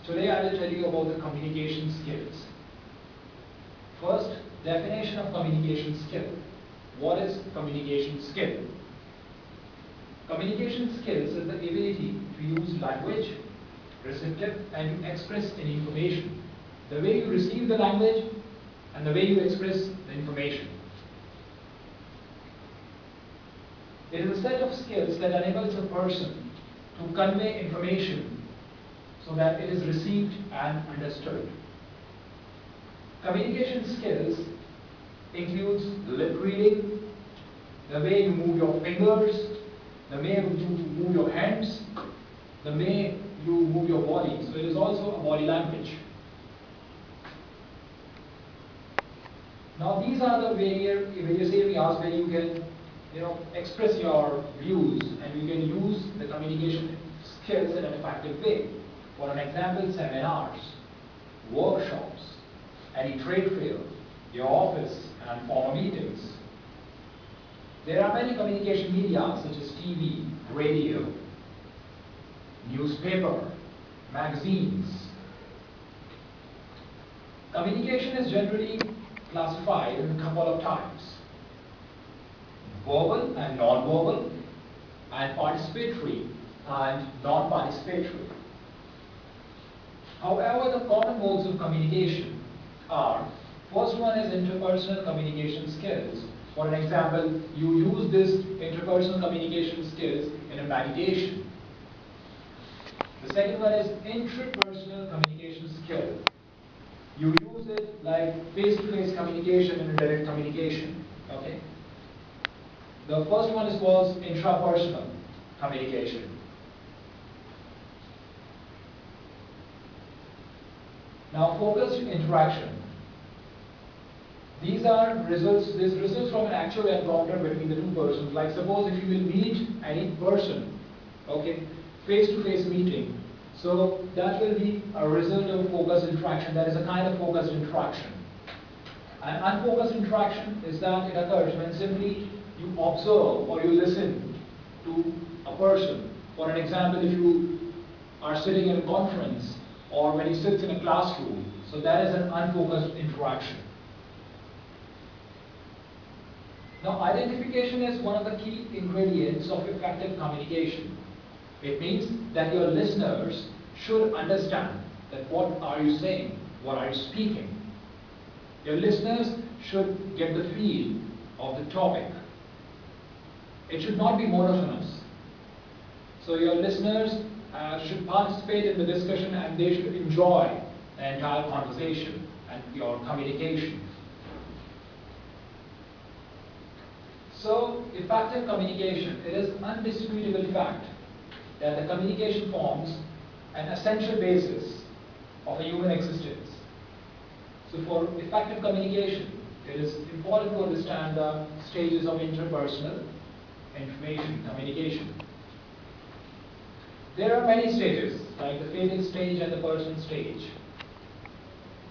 Today I will tell you about the communication skills. First, definition of communication skill. What is communication skill? Communication skills is the ability to use language, receptive, and to express any information. The way you receive the language and the way you express the information. It is a set of skills that enables a person to convey information so that it is received and understood. Communication skills includes lip reading, the way you move your fingers, the way you move your hands, the way you move your body. So it is also a body language. Now these are the various areas where you can express your views and you can use the communication skills in an effective way. For an example, seminars, workshops, any trade fair, your office and formal meetings. There are many communication media such as TV, radio, newspaper, magazines. Communication is generally classified in a couple of types: verbal and non-verbal, and participatory and non-participatory. However, the common modes of communication are: first one is interpersonal communication skills. For an example, you use this interpersonal communication skills in a meditation. The second one is intrapersonal communication skill. You use it like face-to-face communication and direct communication. Okay. The first one is called intrapersonal communication. Now, focused interaction. These results from an actual encounter between the two persons. Like suppose if you will meet any person, okay, face-to-face meeting. So that will be a result of focused interaction. That is a kind of focused interaction. And unfocused interaction is that it occurs when simply you observe or you listen to a person. For an example, if you are sitting in a conference or when he sits in a classroom, so that is an unfocused interaction. Now, identification is one of the key ingredients of effective communication. It means that your listeners should understand that what are you saying, what are you speaking. Your listeners should get the feel of the topic. It should not be monotonous. So your listeners should participate in the discussion and they should enjoy the entire conversation and your communication. So, effective communication, it is undisputable fact that the communication forms an essential basis of a human existence. So for effective communication, it is important to understand the stages of interpersonal information communication. There are many stages, like the feeling stage and the person stage.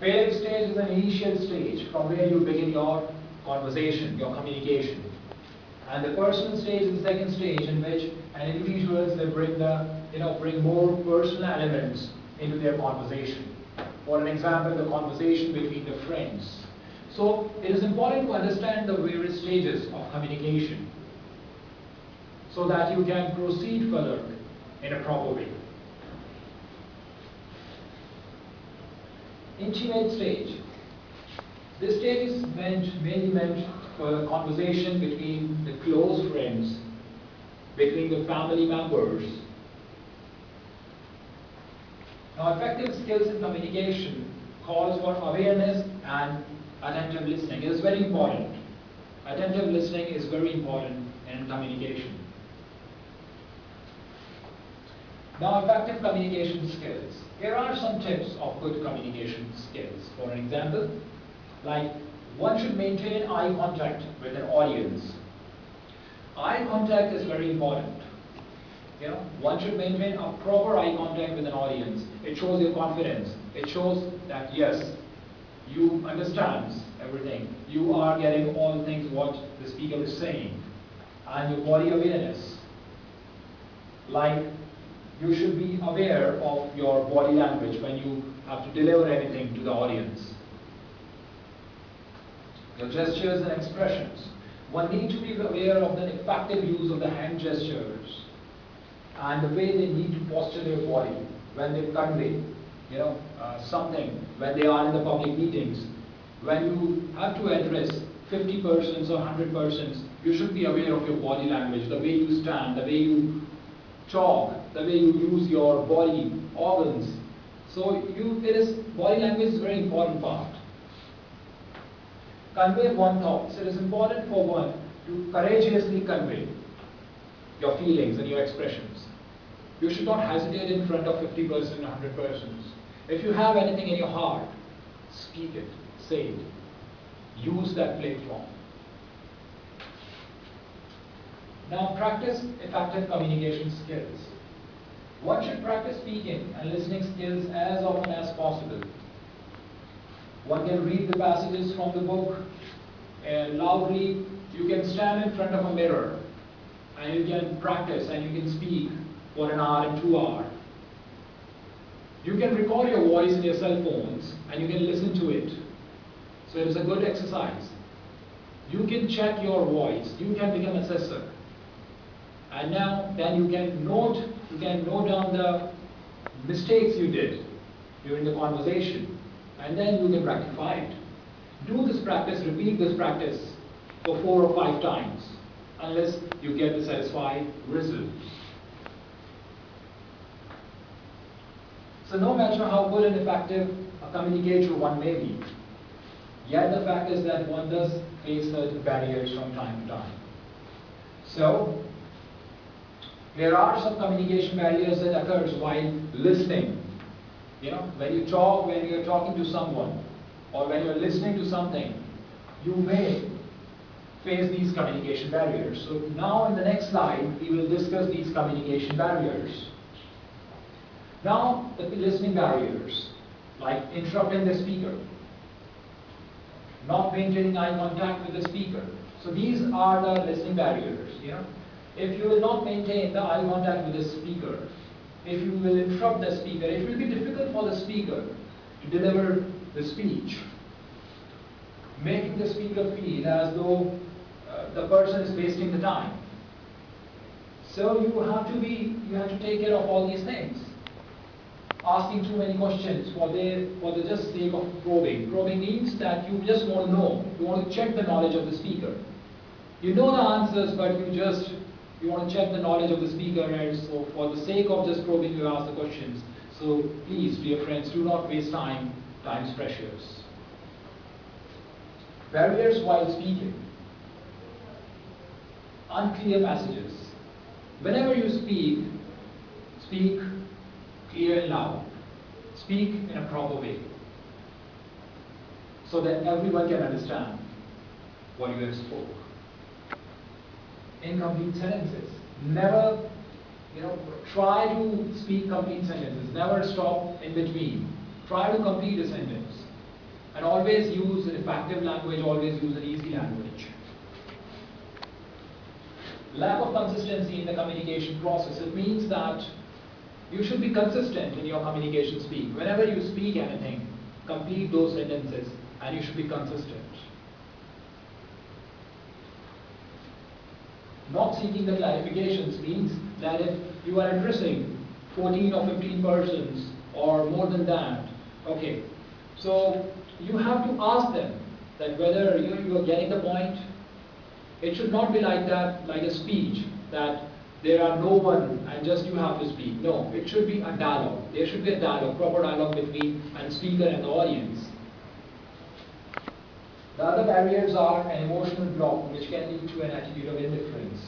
Feeling stage is an initial stage from where you begin your conversation, your communication. And the personal stage is the second stage in which an individuals they bring more personal elements into their conversation. For an example, the conversation between the friends. So it is important to understand the various stages of communication so that you can proceed further in a proper way. Intimate stage. This stage is mainly meant for the conversation between the close friends, between the family members. Now, effective skills in communication calls for awareness and attentive listening. It is very important. Attentive listening is very important in communication. Now, effective communication skills. Here are some tips of good communication skills. For an example, like one should maintain eye contact with an audience. Eye contact is very important. One should maintain a proper eye contact with an audience. It shows your confidence. It shows that yes, you understand everything. You are getting all the things what the speaker is saying. And your body awareness. Like you should be aware of your body language when you have to deliver anything to the audience. Your gestures and expressions. One needs to be aware of the effective use of the hand gestures and the way they need to posture their body when they convey, something, when they are in the public meetings. When you have to address 50 persons or 100 persons, you should be aware of your body language, the way you stand, the way you talk, the way you use your body organs. So body language is a very important part. Convey one thought. So it is important for one to courageously convey your feelings and your expressions. You should not hesitate in front of 50 persons, 100 persons. If you have anything in your heart, speak it, say it. Use that platform. Now practice effective communication skills. One should practice speaking and listening skills as often as possible. One can read the passages from the book loudly. You can stand in front of a mirror and you can practice and you can speak for an hour and 2 hours. You can record your voice in your cell phones and you can listen to it. So it is a good exercise. You can check your voice. You can become an assessor. And then you can note down the mistakes you did during the conversation. And then you can rectify it. Do this practice, repeat this practice for 4 or 5 times unless you get the satisfied result. So no matter how good and effective a communicator one may be, yet the fact is that one does face certain barriers from time to time. So there are some communication barriers that occurs while listening. When you talk, when you're talking to someone, or when you're listening to something, you may face these communication barriers. So now in the next slide, we will discuss these communication barriers. Now, the listening barriers, like interrupting the speaker, not maintaining eye contact with the speaker. So these are the listening barriers. If you will not maintain the eye contact with the speaker, if you will interrupt the speaker, it will be difficult for the speaker to deliver the speech, making the speaker feel as though the person is wasting the time. So you have to take care of all these things. Asking too many questions for the just sake of probing. Probing means that you just want to know, you want to check the knowledge of the speaker. You know the answers, but you want to check the knowledge of the speaker, and so for the sake of just probing, you ask the questions. So please, dear friends, do not waste time. Time is precious. Barriers while speaking. Unclear messages. Whenever you speak clear and loud. Speak in a proper way, so that everyone can understand what you have spoke. Incomplete sentences. Never, try to speak complete sentences. Never stop in between. Try to complete a sentence. And always use an effective language, always use an easy language. Lack of consistency in the communication process. It means that you should be consistent in your communication speak. Whenever you speak anything, complete those sentences and you should be consistent. Not seeking the clarifications means that if you are addressing 14 or 15 persons or more than that, okay, so you have to ask them that whether you are getting the point. It should not be like that, like a speech, that there are no one and just you have to speak. No, it should be a dialogue. There should be a dialogue, proper dialogue between the speaker and the audience. The other barriers are an emotional block, which can lead to an attitude of indifference.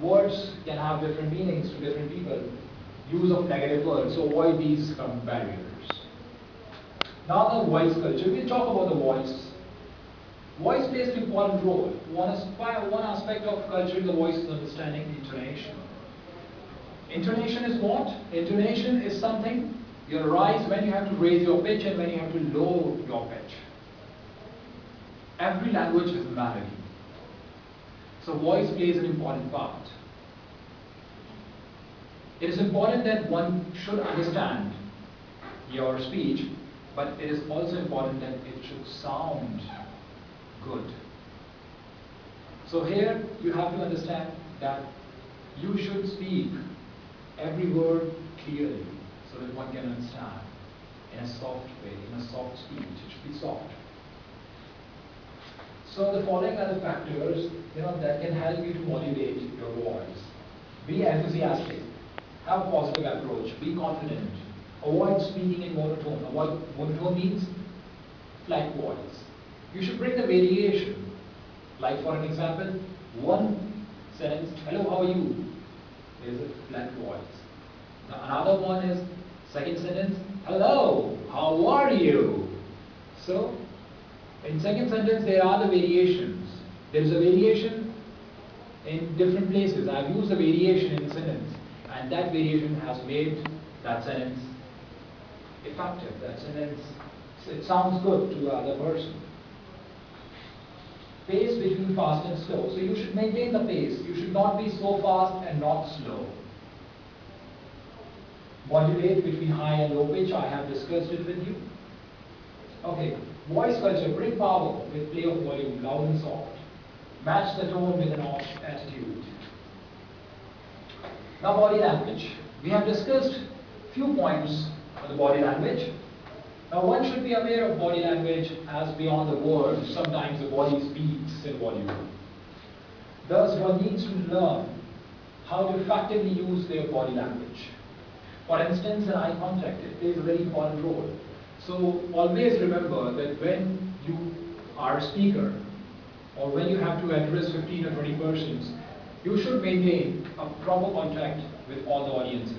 Words can have different meanings to different people. Use of negative words, so avoid these barriers. Now the voice culture. We'll talk about the voice. Voice plays an important role. One aspect of culture in the voice is understanding intonation. Intonation is what? Intonation is something you rise when you have to raise your pitch and when you have to lower your pitch. Every language has a melody. So voice plays an important part. It is important that one should understand your speech, but it is also important that it should sound good. So here you have to understand that you should speak every word clearly so that one can understand in a soft way, in a soft speech. It should be soft. So the following are the factors that can help you to modulate your voice. Be enthusiastic. Have a positive approach. Be confident. Avoid speaking in monotone. Monotone means flat voice. You should bring the variation. Like for an example, one sentence, hello, how are you? There is a flat voice. Now another one is, second sentence, hello, how are you? So, in second sentence there are the variations. There is a variation in different places. I have used a variation in the sentence, and that variation has made that sentence effective. That sentence, it sounds good to the other person. Pace between fast and slow. So you should maintain the pace. You should not be so fast and not slow. Modulate between high and low pitch. I have discussed it with you. Okay. Voice culture. Bring power with play of volume, loud and soft. Match the tone with an attitude. Now body language. We have discussed few points on the body language. Now one should be aware of body language as beyond the words. Sometimes the body speaks in volume. Thus one needs to learn how to effectively use their body language. For instance, in eye contact, it plays a very important role. So always remember that when you are a speaker or when you have to address 15 or 20 persons, you should maintain a proper contact with all the audiences.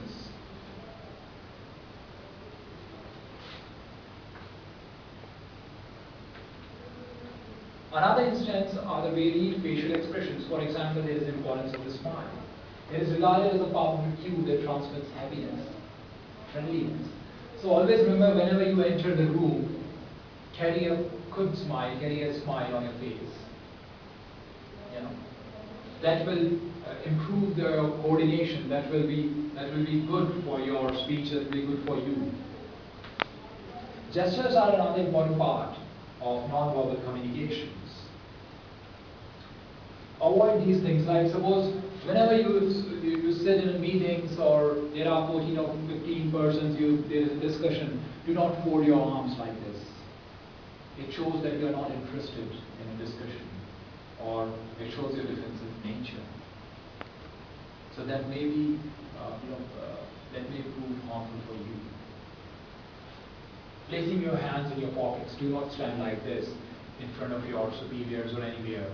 Another instance are the varied facial expressions. For example, there is the importance of the smile. It is regarded as a powerful cue that transmits happiness, friendliness. So always remember, whenever you enter the room, carry a good smile, carry a smile on your face. That will improve the coordination. That will be good for your speech. That will be good for you. Gestures are another important part of non-verbal communications. Avoid these things. Like suppose whenever you sit in meetings or there are 14 or 15 persons, there is a discussion, do not fold your arms like this. It shows that you are not interested in a discussion, or it shows your defensive nature. So that may be, that may prove harmful for you. Placing your hands in your pockets. Do not stand like this in front of your superiors or anywhere.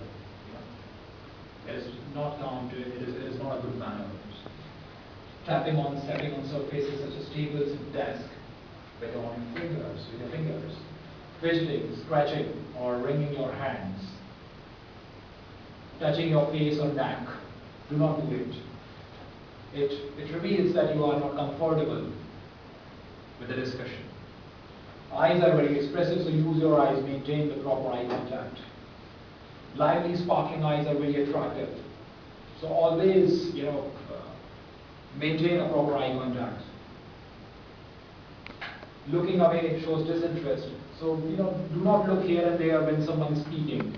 It is not it is not a good manner. Stepping on surfaces such as tables and desks with your fingers. Fidgeting, scratching, or wringing your hands. Touching your face or neck. Do not do it. It reveals that you are not comfortable with the discussion. Eyes are very expressive, so use your eyes, maintain the proper eye contact. Lively, sparkling eyes are very attractive. So always, maintain a proper eye contact. Looking away shows disinterest. So, do not look here and there when someone is speaking.